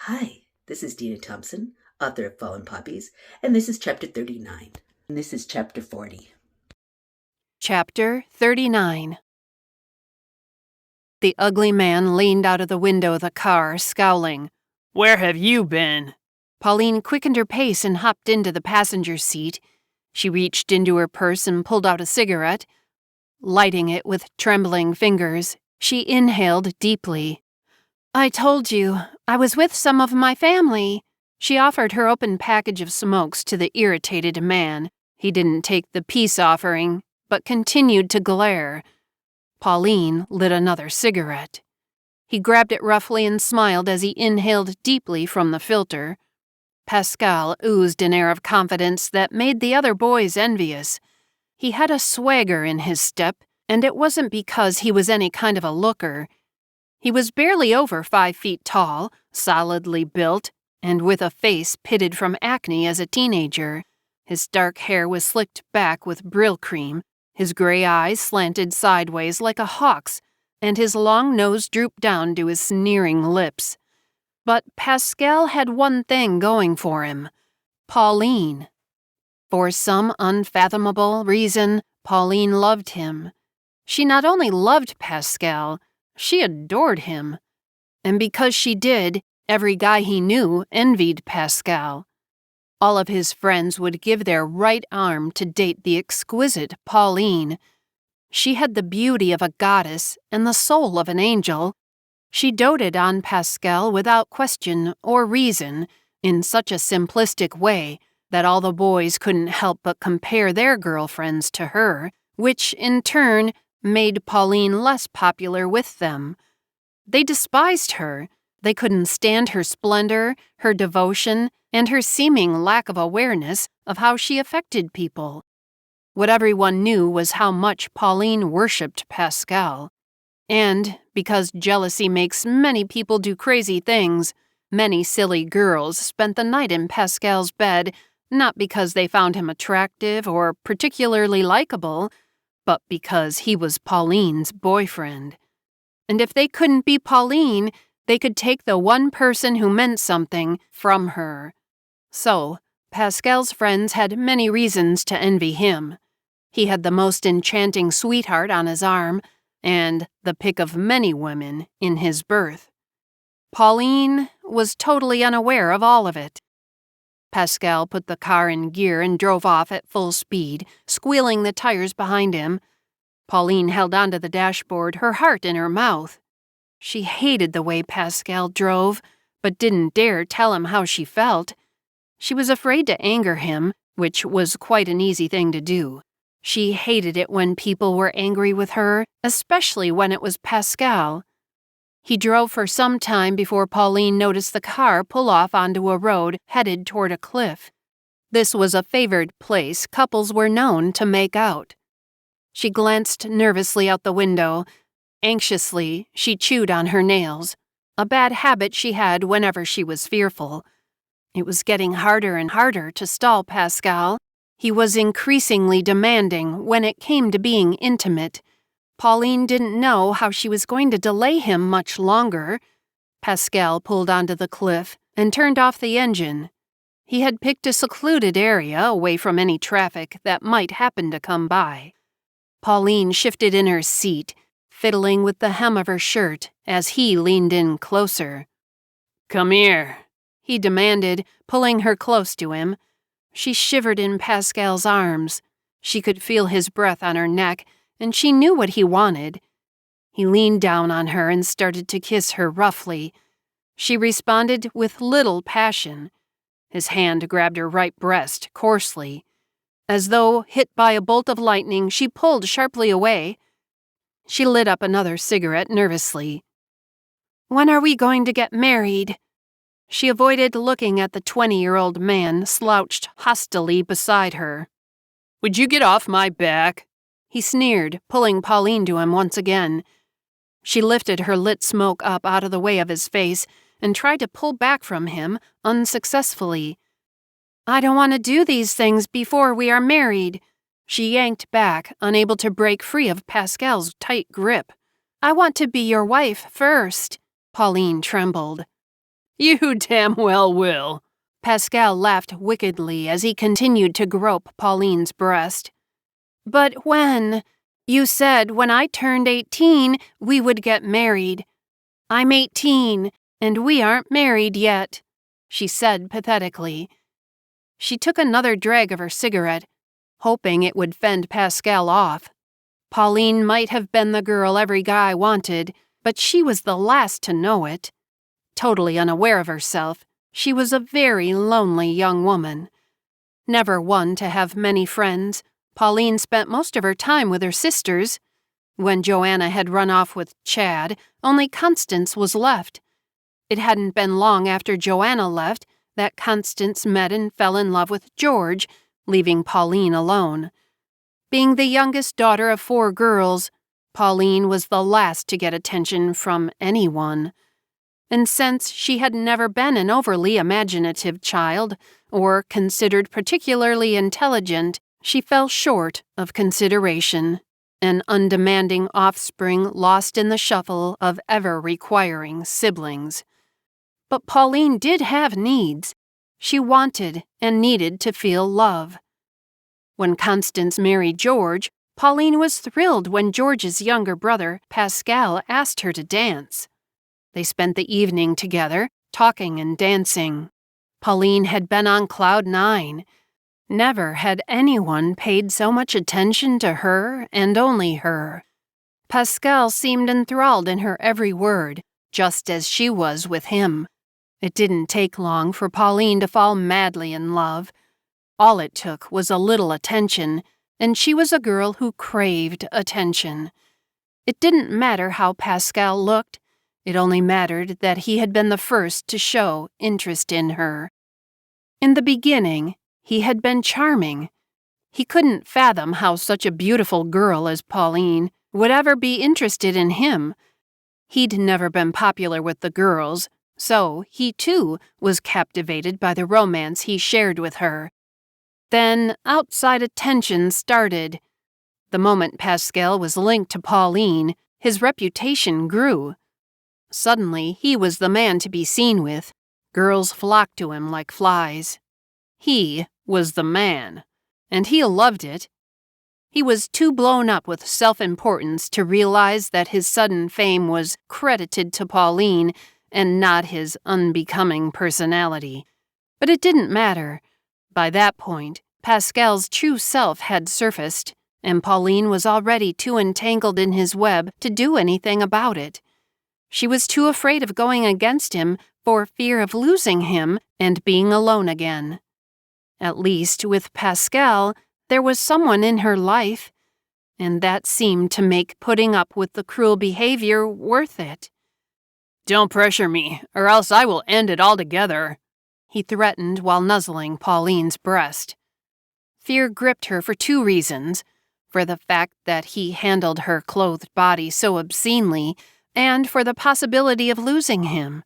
Hi, this is Deena Thomson, author of Fallen Poppies, and this is Chapter 39. And this is Chapter 40. Chapter 39. The ugly man leaned out of the window of the car, scowling. "Where have you been?" Pauline quickened her pace and hopped into the passenger seat. She reached into her purse and pulled out a cigarette. Lighting it with trembling fingers, she inhaled deeply. "I told you, I was with some of my family." She offered her open package of smokes to the irritated man. He didn't take the peace offering, but continued to glare. Pauline lit another cigarette. He grabbed it roughly and smiled as he inhaled deeply from the filter. Pascal oozed an air of confidence that made the other boys envious. He had a swagger in his step, and it wasn't because he was any kind of a looker. He was barely over 5 feet tall, solidly built, and with a face pitted from acne as a teenager. His dark hair was slicked back with Brill cream, his gray eyes slanted sideways like a hawk's, and his long nose drooped down to his sneering lips. But Pascal had one thing going for him: Pauline. For some unfathomable reason, Pauline loved him. She not only loved Pascal, she adored him. And because she did, every guy he knew envied Pascal. All of his friends would give their right arm to date the exquisite Pauline. She had the beauty of a goddess and the soul of an angel. She doted on Pascal without question or reason, in such a simplistic way that all the boys couldn't help but compare their girlfriends to her, which, in turn, made Pauline less popular with them. They despised her. They couldn't stand her splendor, her devotion, and her seeming lack of awareness of how she affected people. What everyone knew was how much Pauline worshipped Pascal. And, because jealousy makes many people do crazy things, many silly girls spent the night in Pascal's bed, not because they found him attractive or particularly likable, but because he was Pauline's boyfriend. And if they couldn't be Pauline, they could take the one person who meant something from her. So, Pascal's friends had many reasons to envy him. He had the most enchanting sweetheart on his arm, and the pick of many women in his berth. Pauline was totally unaware of all of it. Pascal put the car in gear and drove off at full speed, squealing the tires behind him. Pauline held onto the dashboard, her heart in her mouth. She hated the way Pascal drove, but didn't dare tell him how she felt. She was afraid to anger him, which was quite an easy thing to do. She hated it when people were angry with her, especially when it was Pascal. He drove for some time before Pauline noticed the car pull off onto a road headed toward a cliff. This was a favored place couples were known to make out. She glanced nervously out the window. Anxiously, she chewed on her nails, a bad habit she had whenever she was fearful. It was getting harder and harder to stall Pascal. He was increasingly demanding when it came to being intimate. Pauline didn't know how she was going to delay him much longer. Pascal pulled onto the cliff and turned off the engine. He had picked a secluded area away from any traffic that might happen to come by. Pauline shifted in her seat, fiddling with the hem of her shirt as he leaned in closer. "Come here," he demanded, pulling her close to him. She shivered in Pascal's arms. She could feel his breath on her neck, and she knew what he wanted. He leaned down on her and started to kiss her roughly. She responded with little passion. His hand grabbed her right breast coarsely. As though hit by a bolt of lightning, she pulled sharply away. She lit up another cigarette nervously. "When are we going to get married?" She avoided looking at the 20-year-old man slouched hostilely beside her. "Would you get off my back?" he sneered, pulling Pauline to him once again. She lifted her lit smoke up out of the way of his face and tried to pull back from him, unsuccessfully. "I don't want to do these things before we are married." She yanked back, unable to break free of Pascal's tight grip. "I want to be your wife first." Pauline trembled. You damn well will. Pascal laughed wickedly as he continued to grope Pauline's breast. But when? You said when I turned 18, we would get married. I'm 18, and we aren't married yet, she said pathetically. She took another drag of her cigarette, hoping it would fend Pascal off. Pauline might have been the girl every guy wanted, but she was the last to know it. Totally unaware of herself, she was a very lonely young woman. Never one to have many friends, Pauline spent most of her time with her sisters. When Joanna had run off with Chad, only Constance was left. It hadn't been long after Joanna left that Constance met and fell in love with George, leaving Pauline alone. Being the youngest daughter of 4 girls, Pauline was the last to get attention from anyone. And since she had never been an overly imaginative child, or considered particularly intelligent, she fell short of consideration, an undemanding offspring lost in the shuffle of ever-requiring siblings. But Pauline did have needs. She wanted and needed to feel love. When Constance married George, Pauline was thrilled when George's younger brother, Pascal, asked her to dance. They spent the evening together, talking and dancing. Pauline had been on cloud 9. Never had anyone paid so much attention to her and only her. Pascal seemed enthralled in her every word, just as she was with him. It didn't take long for Pauline to fall madly in love. All it took was a little attention, and she was a girl who craved attention. It didn't matter how Pascal looked. It only mattered that he had been the first to show interest in her. In the beginning, he had been charming. He couldn't fathom how such a beautiful girl as Pauline would ever be interested in him. He'd never been popular with the girls, so he too was captivated by the romance he shared with her. Then outside attention started. The moment Pascal was linked to Pauline, his reputation grew. Suddenly, he was the man to be seen with. Girls flocked to him like flies. He was the man, and he loved it. He was too blown up with self-importance to realize that his sudden fame was credited to Pauline and not his unbecoming personality. But it didn't matter. By that point, Pascal's true self had surfaced, and Pauline was already too entangled in his web to do anything about it. She was too afraid of going against him for fear of losing him and being alone again. At least, with Pascal, there was someone in her life, and that seemed to make putting up with the cruel behavior worth it. "Don't pressure me, or else I will end it altogether," he threatened while nuzzling Pauline's breast. Fear gripped her for 2 reasons: for the fact that he handled her clothed body so obscenely, and for the possibility of losing him.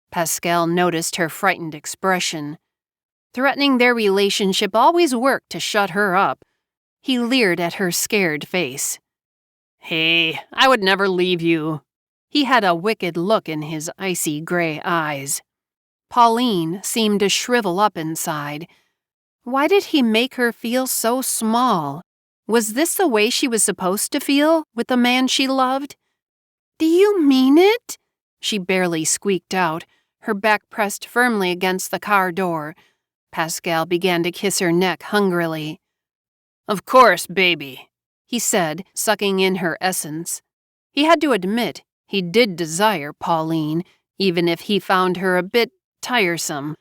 Pascal noticed her frightened expression. Threatening their relationship always worked to shut her up. He leered at her scared face. "Hey, I would never leave you." He had a wicked look in his icy gray eyes. Pauline seemed to shrivel up inside. Why did he make her feel so small? Was this the way she was supposed to feel with the man she loved? "Do you mean it?" she barely squeaked out, her back pressed firmly against the car door. Pascal began to kiss her neck hungrily. "Of course, baby," he said, sucking in her essence. He had to admit he did desire Pauline, even if he found her a bit tiresome.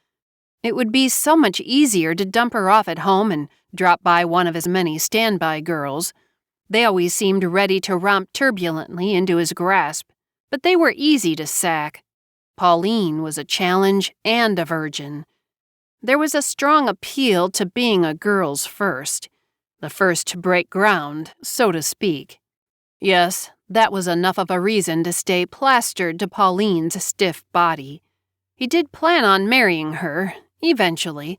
It would be so much easier to dump her off at home and drop by one of his many standby girls. They always seemed ready to romp turbulently into his grasp, but they were easy to sack. Pauline was a challenge and a virgin. There was a strong appeal to being a girl's first, the first to break ground, so to speak. Yes, that was enough of a reason to stay plastered to Pauline's stiff body. He did plan on marrying her, eventually.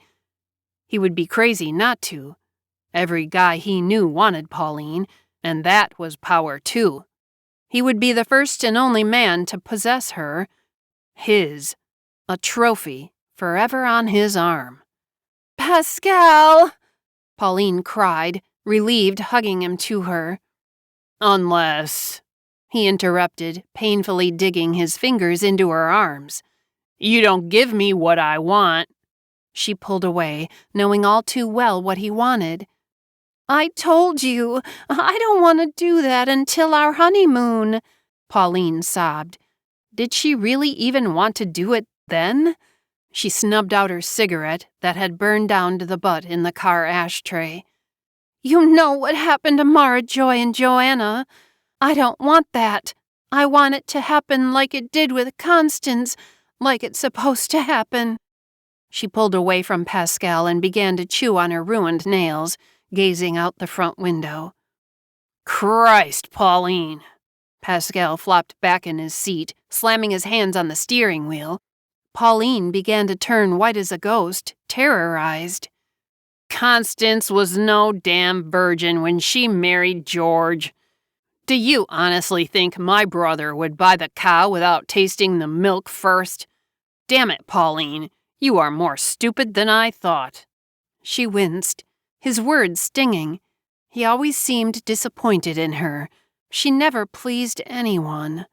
He would be crazy not to. Every guy he knew wanted Pauline, and that was power too. He would be the first and only man to possess her. His. a trophy forever on his arm. "Pascal!" Pauline cried, relieved, hugging him to her. "Unless," he interrupted, painfully digging his fingers into her arms, "you don't give me what I want." She pulled away, knowing all too well what he wanted. "I told you, I don't want to do that until our honeymoon," Pauline sobbed. Did she really even want to do it then? She snubbed out her cigarette that had burned down to the butt in the car ashtray. "You know what happened to Mara Joy and Joanna. I don't want that. I want it to happen like it did with Constance, like it's supposed to happen." She pulled away from Pascal and began to chew on her ruined nails, gazing out the front window. "Christ, Pauline!" Pascal flopped back in his seat, slamming his hands on the steering wheel. Pauline began to turn white as a ghost, terrorized. "Constance was no damn virgin when she married George. Do you honestly think my brother would buy the cow without tasting the milk first? Damn it, Pauline, you are more stupid than I thought." She winced, his words stinging. He always seemed disappointed in her. She never pleased anyone.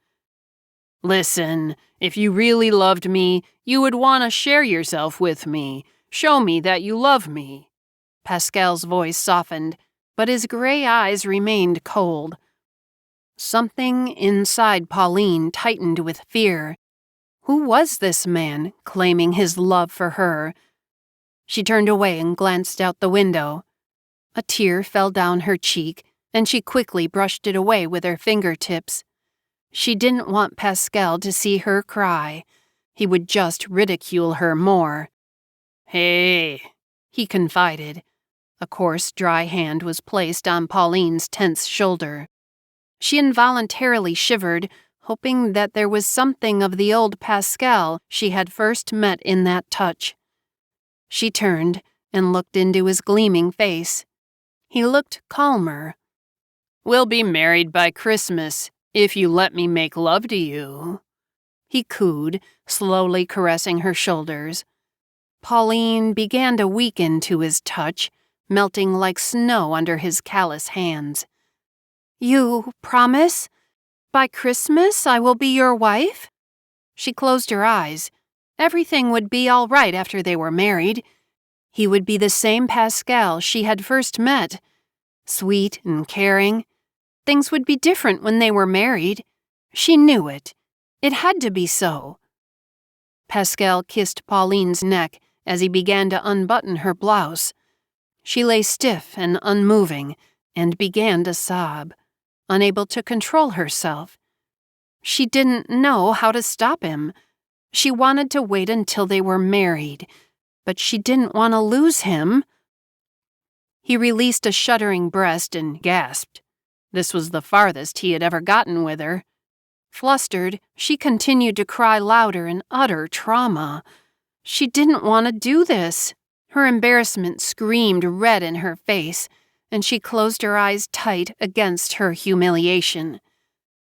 "Listen, if you really loved me, you would want to share yourself with me. Show me that you love me." Pascal's voice softened, but his gray eyes remained cold. Something inside Pauline tightened with fear. Who was this man claiming his love for her? She turned away and glanced out the window. A tear fell down her cheek, and she quickly brushed it away with her fingertips. She didn't want Pascal to see her cry. He would just ridicule her more. "Hey," he confided. A coarse, dry hand was placed on Pauline's tense shoulder. She involuntarily shivered, hoping that there was something of the old Pascal she had first met in that touch. She turned and looked into his gleaming face. He looked calmer. "We'll be married by Christmas, if you let me make love to you," he cooed, slowly caressing her shoulders. Pauline began to weaken to his touch, melting like snow under his callous hands. "You promise? By Christmas I will be your wife?" She closed her eyes. Everything would be all right after they were married. He would be the same Pascal she had first met. Sweet and caring. Things would be different when they were married. She knew it. It had to be so. Pascal kissed Pauline's neck as he began to unbutton her blouse. She lay stiff and unmoving and began to sob, unable to control herself. She didn't know how to stop him. She wanted to wait until they were married, but she didn't want to lose him. He released a shuddering breast and gasped. This was the farthest he had ever gotten with her. Flustered, she continued to cry louder in utter trauma. She didn't want to do this. Her embarrassment screamed red in her face, and she closed her eyes tight against her humiliation.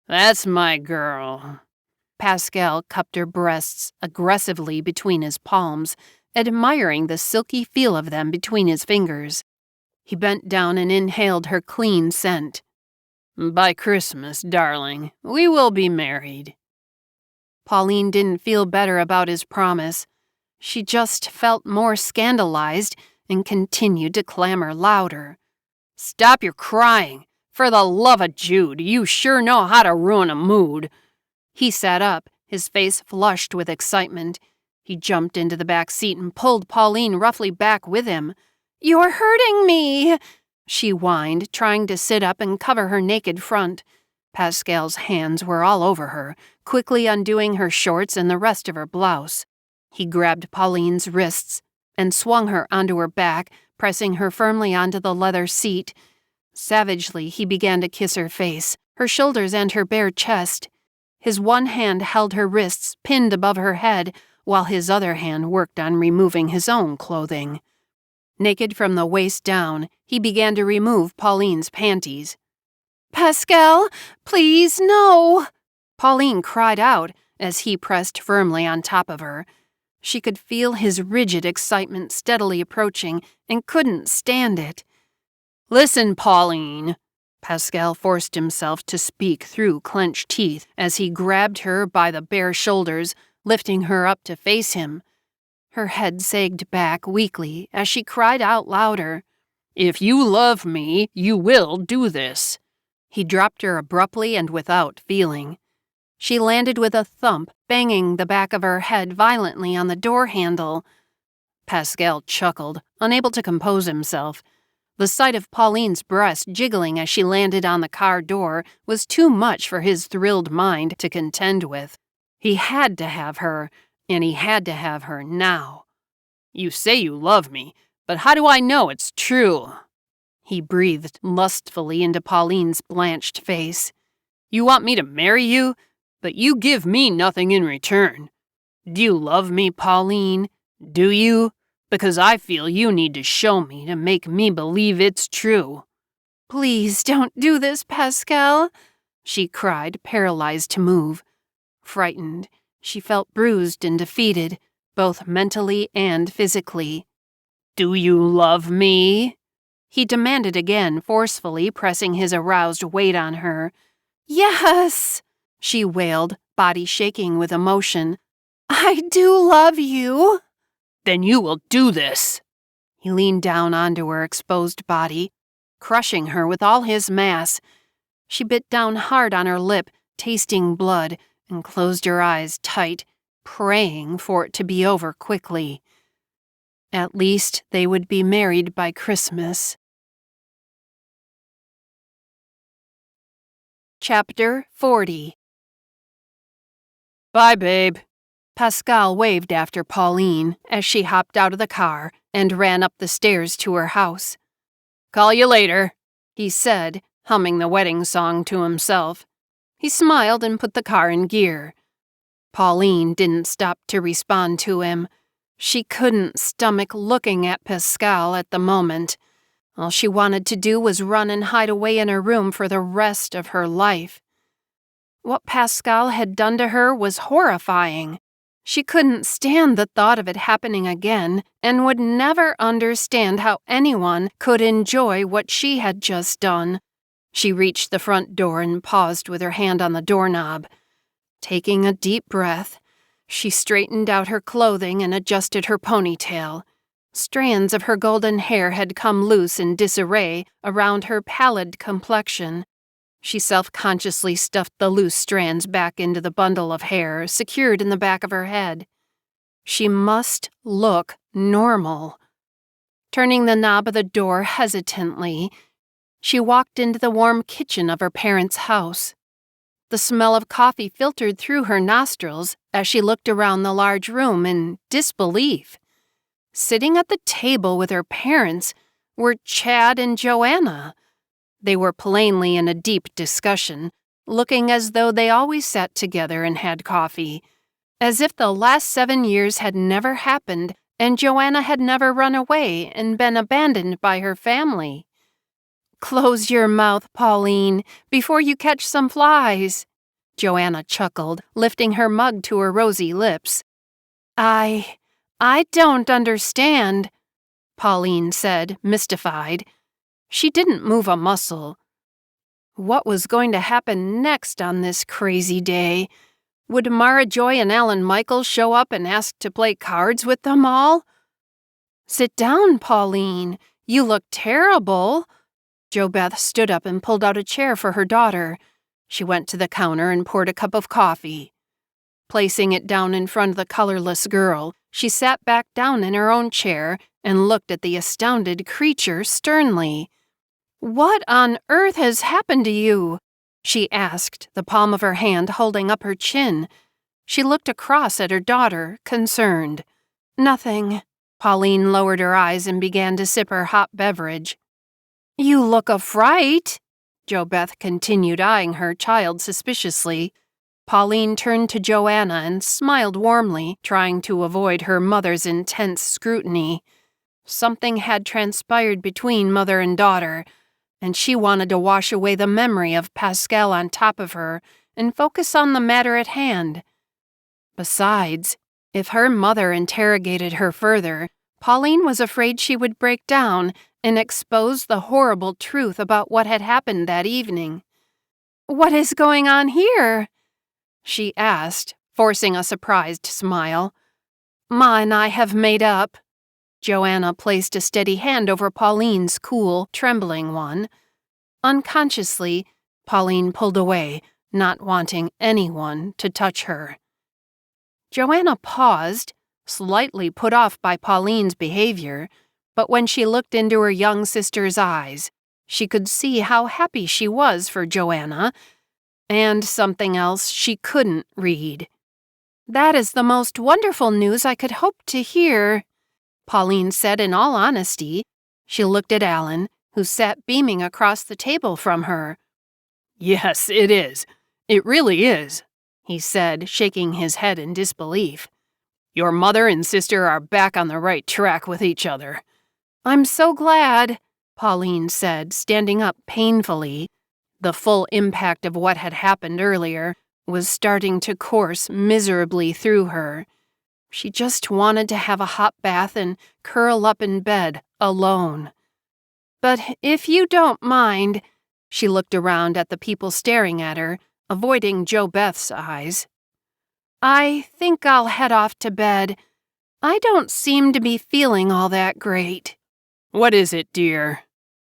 "That's my girl." Pascal cupped her breasts aggressively between his palms, admiring the silky feel of them between his fingers. He bent down and inhaled her clean scent. "By Christmas, darling, we will be married." Pauline didn't feel better about his promise. She just felt more scandalized and continued to clamor louder. "Stop your crying. For the love of Jude, you sure know how to ruin a mood." He sat up, his face flushed with excitement. He jumped into the back seat and pulled Pauline roughly back with him. "You're hurting me," she whined, trying to sit up and cover her naked front. Pascal's hands were all over her, quickly undoing her shorts and the rest of her blouse. He grabbed Pauline's wrists and swung her onto her back, pressing her firmly onto the leather seat. Savagely, he began to kiss her face, her shoulders and her bare chest. His one hand held her wrists pinned above her head, while his other hand worked on removing his own clothing. Naked from the waist down, he began to remove Pauline's panties. "Pascal, please, no!" Pauline cried out as he pressed firmly on top of her. She could feel his rigid excitement steadily approaching and couldn't stand it. "Listen, Pauline." Pascal forced himself to speak through clenched teeth as he grabbed her by the bare shoulders, lifting her up to face him. Her head sagged back weakly as she cried out louder. "If you love me, you will do this." He dropped her abruptly and without feeling. She landed with a thump, banging the back of her head violently on the door handle. Pascal chuckled, unable to compose himself. The sight of Pauline's breast jiggling as she landed on the car door was too much for his thrilled mind to contend with. He had to have her, and he had to have her now. "You say you love me, but how do I know it's true?" He breathed lustfully into Pauline's blanched face. "You want me to marry you, but you give me nothing in return. Do you love me, Pauline? Do you? Because I feel you need to show me to make me believe it's true." "Please don't do this, Pascal," she cried, paralyzed to move. Frightened, she felt bruised and defeated, both mentally and physically. "Do you love me?" he demanded again, forcefully pressing his aroused weight on her. "Yes," she wailed, body shaking with emotion. "I do love you." "Then you will do this." He leaned down onto her exposed body, crushing her with all his mass. She bit down hard on her lip, tasting blood, and closed her eyes tight, praying for it to be over quickly. At least they would be married by Christmas. Chapter 40. "Bye, babe." Pascal waved after Pauline as she hopped out of the car and ran up the stairs to her house. "Call you later," he said, humming the wedding song to himself. He smiled and put the car in gear. Pauline didn't stop to respond to him. She couldn't stomach looking at Pascal at the moment. All she wanted to do was run and hide away in her room for the rest of her life. What Pascal had done to her was horrifying. She couldn't stand the thought of it happening again and would never understand how anyone could enjoy what she had just done. She reached the front door and paused with her hand on the doorknob. Taking a deep breath, she straightened out her clothing and adjusted her ponytail. Strands of her golden hair had come loose in disarray around her pallid complexion. She self-consciously stuffed the loose strands back into the bundle of hair secured in the back of her head. She must look normal. Turning the knob of the door hesitantly, she walked into the warm kitchen of her parents' house. The smell of coffee filtered through her nostrils as she looked around the large room in disbelief. Sitting at the table with her parents were Chad and Joanna. They were plainly in a deep discussion, looking as though they always sat together and had coffee, as if the last 7 years had never happened and Joanna had never run away and been abandoned by her family. "Close your mouth, Pauline, before you catch some flies," Joanna chuckled, lifting her mug to her rosy lips. I don't understand," Pauline said, mystified. She didn't move a muscle. What was going to happen next on this crazy day? Would Mara Joy and Alan Michael show up and ask to play cards with them all? "Sit down, Pauline. You look terrible." Jo Beth stood up and pulled out a chair for her daughter. She went to the counter and poured a cup of coffee. Placing it down in front of the colorless girl, she sat back down in her own chair and looked at the astounded creature sternly. "What on earth has happened to you?" she asked, the palm of her hand holding up her chin. She looked across at her daughter, concerned. "Nothing." Pauline lowered her eyes and began to sip her hot beverage. "You look a fright," Jo Beth continued, eyeing her child suspiciously. Pauline turned to Joanna and smiled warmly, trying to avoid her mother's intense scrutiny. Something had transpired between mother and daughter, and she wanted to wash away the memory of Pascal on top of her and focus on the matter at hand. Besides, If her mother interrogated her further, Pauline was afraid she would break down and expose the horrible truth about what had happened that evening. "What is going on here?" she asked, forcing a surprised smile. "Ma and I have made up." Joanna placed a steady hand over Pauline's cool, trembling one. Unconsciously, Pauline pulled away, not wanting anyone to touch her. Joanna paused, slightly put off by Pauline's behavior, but when she looked into her young sister's eyes, she could see how happy she was for Joanna, and something else she couldn't read. "That is the most wonderful news I could hope to hear," Pauline said in all honesty. She looked at Alan, who sat beaming across the table from her. Yes, it is. It really is, he said, shaking his head in disbelief. Your mother and sister are back on the right track with each other. "I'm so glad," Pauline said, standing up painfully. The full impact of what had happened earlier was starting to course miserably through her. She just wanted to have a hot bath and curl up in bed, alone. "But if you don't mind," she looked around at the people staring at her, avoiding Jo Beth's eyes. "I think I'll head off to bed. I don't seem to be feeling all that great." "What is it, dear?"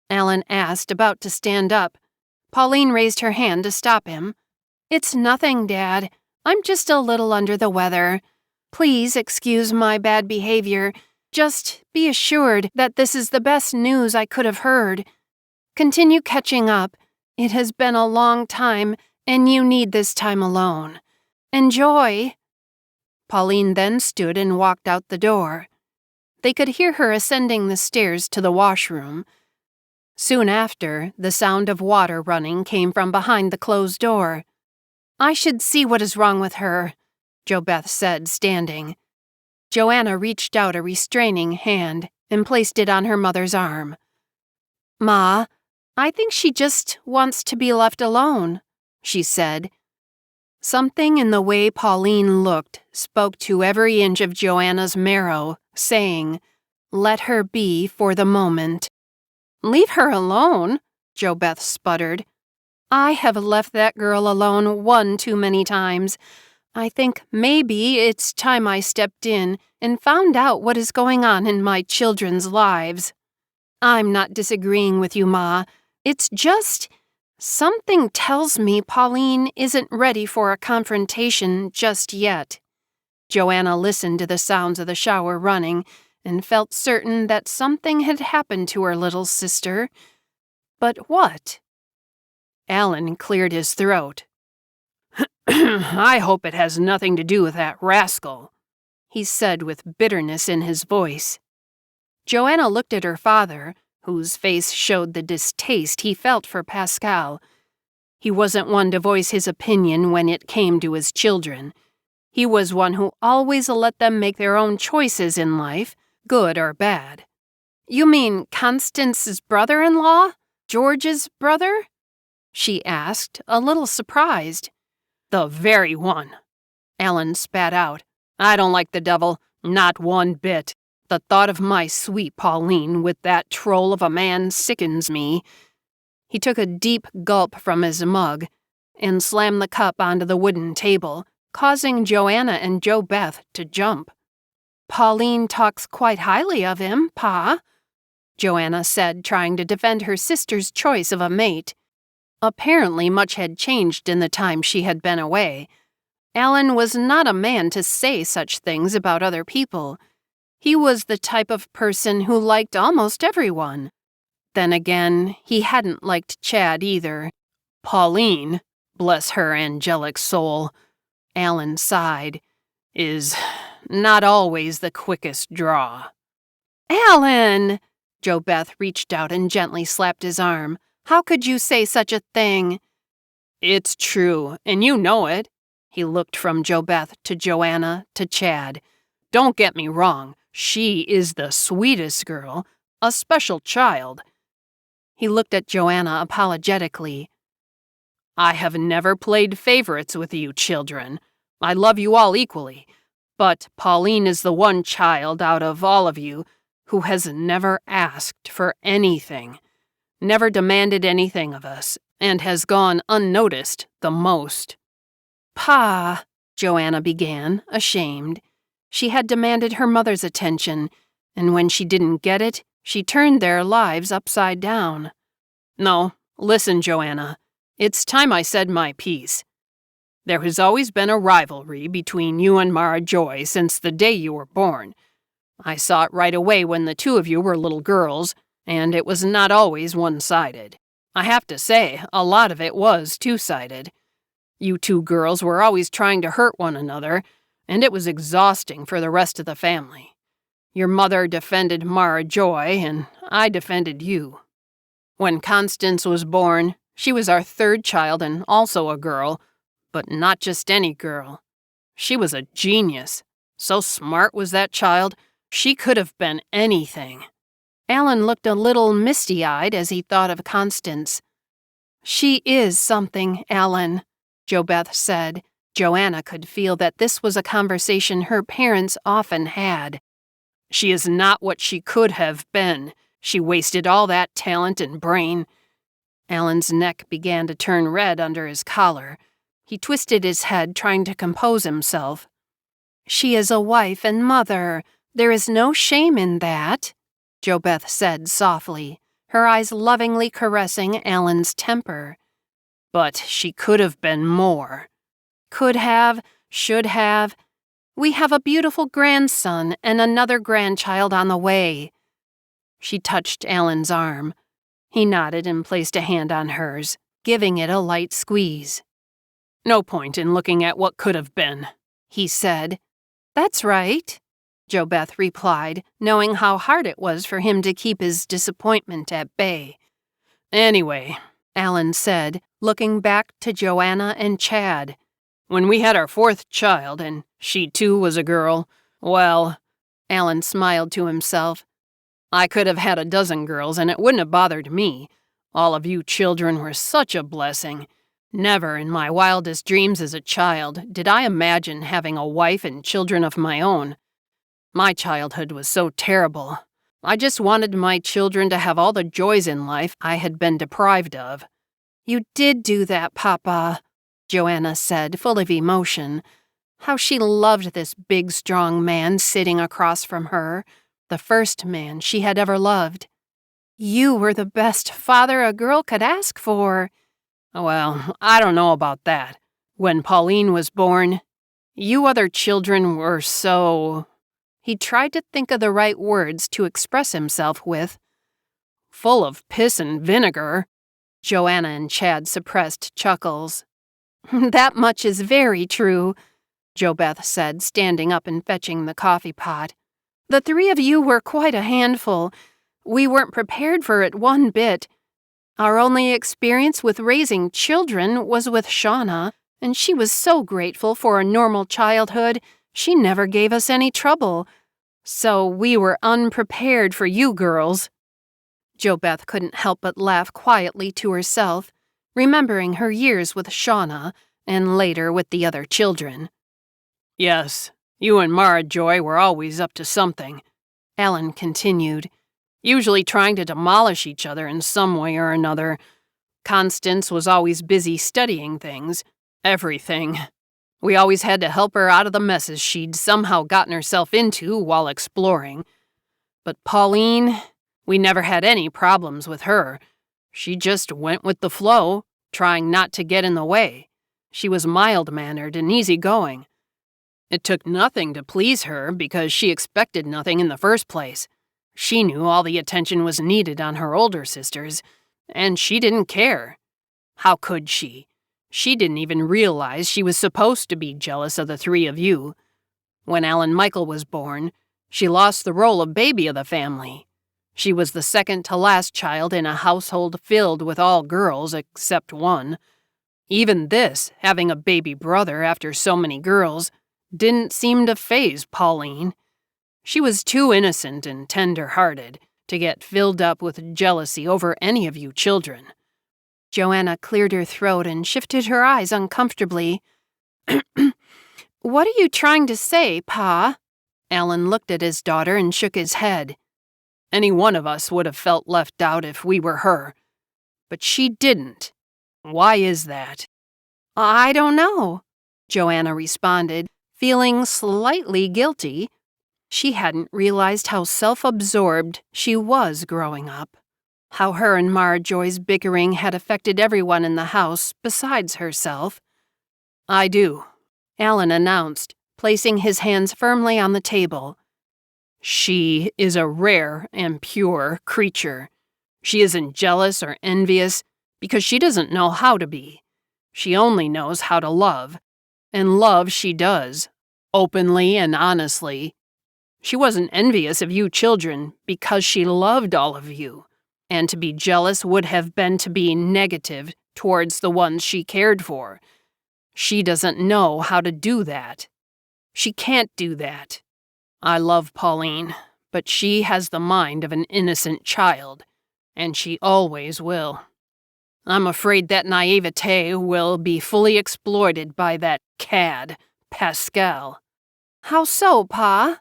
Alan asked, about to stand up. Pauline raised her hand to stop him. "It's nothing, Dad. I'm just a little under the weather. Please excuse my bad behavior. Just be assured that this is the best news I could have heard. Continue catching up. It has been a long time, and you need this time alone. Enjoy." Pauline then stood and walked out the door. They could hear her ascending the stairs to the washroom. Soon after, the sound of water running came from behind the closed door. "I should see what is wrong with her," Jo Beth said, standing. Joanna reached out a restraining hand and placed it on her mother's arm. "Ma, I think she just wants to be left alone," she said. Something in the way Pauline looked spoke to every inch of Joanna's marrow, saying, "Let her be for the moment." "Leave her alone?" Jo Beth sputtered. "I have left that girl alone one too many times. I think maybe it's time I stepped in and found out what is going on in my children's lives. I'm not disagreeing with you, Ma. It's just something tells me Pauline isn't ready for a confrontation just yet." Joanna listened to the sounds of the shower running and felt certain that something had happened to her little sister. But what? Alan cleared his throat. I hope it has nothing to do with that rascal, he said with bitterness in his voice. Joanna looked at her father, whose face showed the distaste he felt for Pascal. He wasn't one to voice his opinion when it came to his children. He was one who always let them make their own choices in life, good or bad. "You mean Constance's brother-in-law? George's brother?" she asked, a little surprised. "The very one," Alan spat out. "I don't like the devil, not one bit. The thought of my sweet Pauline with that troll of a man sickens me." He took a deep gulp from his mug and slammed the cup onto the wooden table, causing Joanna and Jo Beth to jump. "Pauline talks quite highly of him, Pa," Joanna said, trying to defend her sister's choice of a mate. Apparently much had changed in the time she had been away. Alan was not a man to say such things about other people. He was the type of person who liked almost everyone. Then again, he hadn't liked Chad either. "Pauline, bless her angelic soul," Alan sighed, "is not always the quickest draw." "Alan!" Jo Beth reached out and gently slapped his arm. "How could you say such a thing?" "It's true, and you know it." He looked from Jo Beth to Joanna to Chad. "Don't get me wrong, she is the sweetest girl, a special child." He looked at Joanna apologetically. "I have never played favorites with you children. I love you all equally. But Pauline is the one child out of all of you who has never asked for anything, never demanded anything of us, and has gone unnoticed the most." "Pa," Joanna began, ashamed. She had demanded her mother's attention, and when she didn't get it, she turned their lives upside down. "No, listen, Joanna. It's time I said my piece. There has always been a rivalry between you and Mara Joy since the day you were born. I saw it right away when the two of you were little girls, and it was not always one-sided. I have to say, a lot of it was two-sided. You two girls were always trying to hurt one another, and it was exhausting for the rest of the family. Your mother defended Mara Joy, and I defended you. When Constance was born, she was our third child and also a girl, but not just any girl. She was a genius. So smart was that child, she could have been anything." Alan looked a little misty-eyed as he thought of Constance. "She is something, Alan," JoBeth said. Joanna could feel that this was a conversation her parents often had. "She is not what she could have been. She wasted all that talent and brain." Alan's neck began to turn red under his collar. He twisted his head, trying to compose himself. "She is a wife and mother. There is no shame in that," JoBeth said softly, her eyes lovingly caressing Alan's temper. "But she could have been more." "Could have, should have. We have a beautiful grandson and another grandchild on the way." She touched Alan's arm. He nodded and placed a hand on hers, giving it a light squeeze. "No point in looking at what could have been," he said. "That's right," JoBeth replied, knowing how hard it was for him to keep his disappointment at bay. "Anyway," Alan said, looking back to Joanna and Chad. "When we had our fourth child, and she too was a girl, well," Alan smiled to himself, "I could have had a dozen girls and it wouldn't have bothered me. All of you children were such a blessing. Never in my wildest dreams as a child did I imagine having a wife and children of my own. My childhood was so terrible. I just wanted my children to have all the joys in life I had been deprived of." "You did do that, Papa," Joanna said, full of emotion. How she loved this big, strong man sitting across from her, the first man she had ever loved. "You were the best father a girl could ask for." "Well, I don't know about that. When Pauline was born, you other children were so—" He tried to think of the right words to express himself with. "Full of piss and vinegar." Joanna and Chad suppressed chuckles. "That much is very true," JoBeth said, standing up and fetching the coffee pot. "The three of you were quite a handful. We weren't prepared for it one bit. Our only experience with raising children was with Shauna, and she was so grateful for a normal childhood, she never gave us any trouble. So we were unprepared for you girls." JoBeth couldn't help but laugh quietly to herself, remembering her years with Shauna and later with the other children. "Yes, you and Mara Joy were always up to something," Alan continued. "Usually trying to demolish each other in some way or another. Constance was always busy studying things, everything. We always had to help her out of the messes she'd somehow gotten herself into while exploring. But Pauline, we never had any problems with her. She just went with the flow, trying not to get in the way. She was mild-mannered and easygoing. It took nothing to please her because she expected nothing in the first place. She knew all the attention was needed on her older sisters, and she didn't care. How could she? She didn't even realize she was supposed to be jealous of the three of you. When Alan Michael was born, she lost the role of baby of the family. She was the second to last child in a household filled with all girls except one. Even this, having a baby brother after so many girls, didn't seem to faze Pauline. She was too innocent and tender-hearted to get filled up with jealousy over any of you children. Joanna cleared her throat and shifted her eyes uncomfortably. What are you trying to say, Pa? Alan looked at his daughter and shook his head. Any one of us would have felt left out if we were her. But she didn't. Why is that? I don't know, Joanna responded, feeling slightly guilty. She hadn't realized how self-absorbed she was growing up, how her and Marjoy's bickering had affected everyone in the house besides herself. I do, Alan announced, placing his hands firmly on the table. She is a rare and pure creature. She isn't jealous or envious because she doesn't know how to be. She only knows how to love, and love she does, openly and honestly. She wasn't envious of you children because she loved all of you, and to be jealous would have been to be negative towards the ones she cared for. She doesn't know how to do that. She can't do that. I love Pauline, but she has the mind of an innocent child, and she always will. I'm afraid that naivete will be fully exploited by that cad, Pascal. How so, Pa?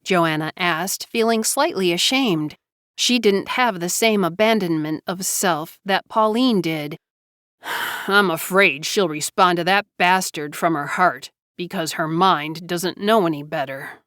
Joanna asked, feeling slightly ashamed. She didn't have the same abandonment of self that Pauline did. I'm afraid she'll respond to that bastard from her heart, because her mind doesn't know any better.